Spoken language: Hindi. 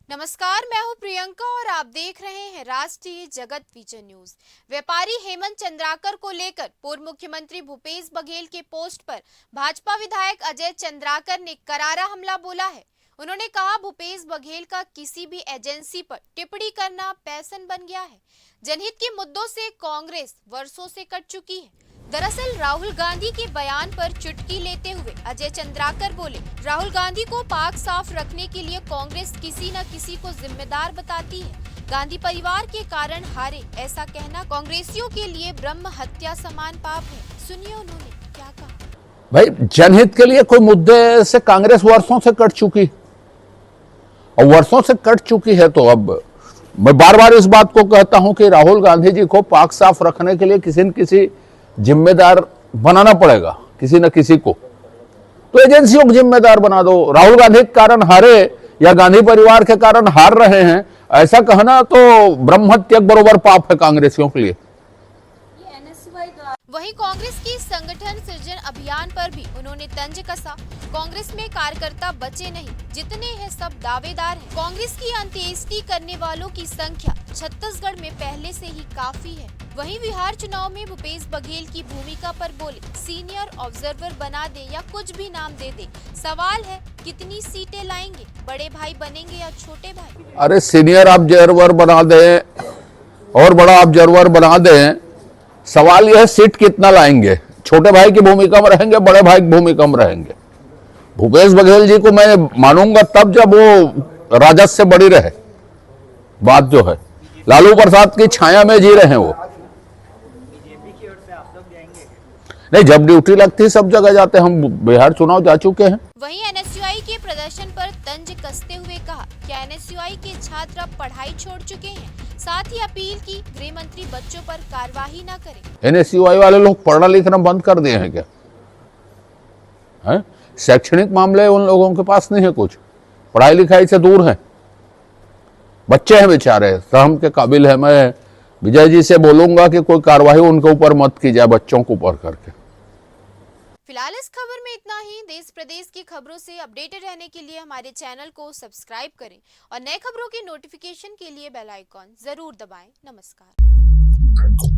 नमस्कार, मैं हूं प्रियंका और आप देख रहे हैं राष्ट्रीय जगत विजन न्यूज। व्यापारी हेमंत चंद्राकर को लेकर पूर्व मुख्यमंत्री भूपेश बघेल के पोस्ट पर भाजपा विधायक अजय चंद्राकर ने करारा हमला बोला है। उन्होंने कहा, भूपेश बघेल का किसी भी एजेंसी पर टिप्पणी करना पैशन बन गया है। जनहित के मुद्दों से कांग्रेस वर्षों से कट चुकी है। दरअसल राहुल गांधी के बयान पर चुटकी लेते हुए अजय चंद्राकर बोले, राहुल गांधी को पाक साफ रखने के लिए कांग्रेस किसी न किसी को जिम्मेदार बताती है। गांधी परिवार के कारण हारे, ऐसा कहना कांग्रेसियों के लिए ब्रह्म हत्या समान पाप है। सुनिए उन्होंने क्या कहा। भाई, जनहित के लिए कोई मुद्दे से कांग्रेस वर्षों से कट चुकी, और वर्षों से कट चुकी है तो अब मैं बार बार इस बात को कहता हूं कि राहुल गांधी जी को पाक साफ रखने के लिए किसी न किसी जिम्मेदार बनाना पड़ेगा, किसी न किसी को। तो एजेंसियों को जिम्मेदार बना दो। राहुल गांधी के कारण हारे या गांधी परिवार के कारण हार रहे हैं, ऐसा कहना तो ब्रह्महत्या बरोबर पाप है कांग्रेसियों के लिए। वहीं कांग्रेस की संगठन सृजन अभियान पर भी उन्होंने तंज कसा। कांग्रेस में कार्यकर्ता बचे नहीं, जितने हैं सब दावेदार हैं। कांग्रेस की अंत्येष्टि करने वालों की संख्या छत्तीसगढ़ में पहले से ही काफी है। वहीं बिहार चुनाव में भूपेश बघेल की भूमिका पर बोले, सीनियर ऑब्जर्वर बना दे या कुछ भी नाम दे दे, सवाल है कितनी सीटें लाएंगे, बड़े भाई बनेंगे या छोटे भाई। अरे सीनियर ऑब्जर्वर बना दे और बड़ा ऑब्जर्वर बना दे, सवाल यह है सीट कितना लाएंगे। छोटे भाई की भूमिका में रहेंगे, बड़े भाई की भूमिका में रहेंगे। भूपेश बघेल जी को मैं मानूंगा तब जब वो राजद से बड़ी रहे। बात जो है लालू प्रसाद की छाया में जी रहे हैं वो। नहीं, जब ड्यूटी लगती सब जगह जाते हैं। हम बिहार चुनाव जा चुके हैं। वहीं एनएसयूआई के प्रदर्शन पर तंज कसते हुए कहा, क्या एनएसयूआई के छात्र अब पढ़ाई छोड़ चुके हैं। साथ ही अपील की गृह मंत्री बच्चों पर कार्रवाई न करें। एनएसयूआई वाले लोग पढ़ना लिखना बंद कर दिए हैं क्या? है? शैक्षणिक मामले उन लोगों के पास नहीं है, कुछ पढ़ाई लिखाई से दूर है। बच्चे हैं बेचारे, सहम के काबिल है। मैं विजय जी से बोलूंगा कि कोई कार्रवाई उनके ऊपर मत की जाए, बच्चों को ऊपर करके। फिलहाल इस खबर में इतना ही। देश प्रदेश की खबरों से अपडेटेड रहने के लिए हमारे चैनल को सब्सक्राइब करें और नए खबरों की नोटिफिकेशन के लिए बेल आइकॉन जरूर दबाएं। नमस्कार।